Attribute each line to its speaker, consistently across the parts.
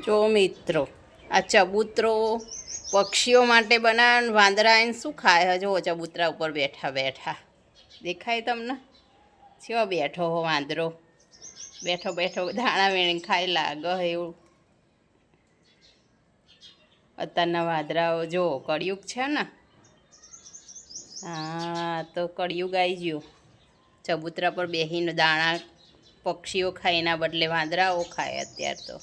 Speaker 1: જો મિત્રો, આ ચબૂતરો પક્ષીઓ માટે બનાવ. વાંદરા એને શું ખાય? જો ચબૂતરા ઉપર બેઠા બેઠા દેખાય તમને? ચો બેઠો હો વાંદરો, બેઠો બેઠો દાણા વેણી ખાઈ લાગે એવું. અત્યારના વાંદરાઓ જો કળિયુગ છે ને, હા તો કળિયુગ આવી ગયું. ચબૂતરા પર બેસીને દાણા પક્ષીઓ ખાય એના બદલે વાંદરાઓ ખાય અત્યારે તો.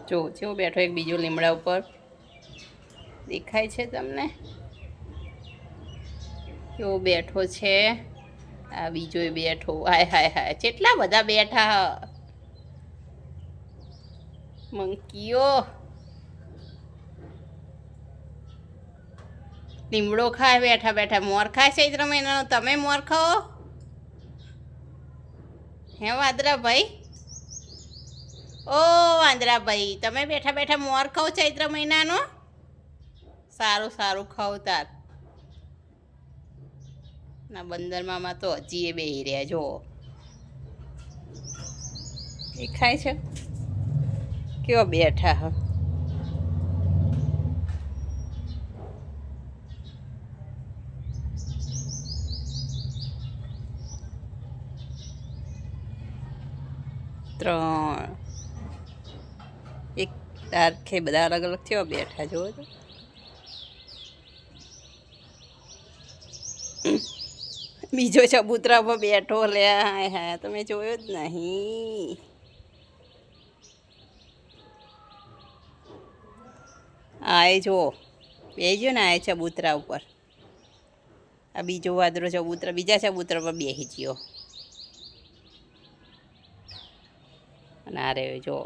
Speaker 1: જો જેવો બેઠો એક બીજો લીમડા ઉપર દેખાય છે તમને? કેવો બેઠો છે આ બીજો બેઠો. હાય હાય હાય, કેટલા બધા બેઠા મંકીઓ. લીમડો ખાય બેઠા બેઠા. મોર ખાય ચૈત્ર મહિનાનો. તમે મોર ખાઓ હે વાંદરા ભાઈ? ઓ વાંદરા ભાઈ, તમે બેઠા બેઠા મોર ખાઓ ચૈત્ર મહિનાનો? સારું સારું ખાઓ તાર. ના બંદર મામા તો હજી એ બેહી રહ્યા જો. એ ખાય છે કેવો બેઠા હ. ત્રણ એક તારખે બધા અલગ અલગ કેવા બેઠા જોવો તો. બીજો ચબૂતરા પર બેઠો લે. હાય હાય, તમે જોયો જ નહીં. આ એ જુઓ બેસજો ને, આ ચબૂતરા ઉપર. આ બીજો વાદરો ચબૂતરા બીજા ચબૂતરા પર બેસી ગયો. અને આ રહ્યો જો.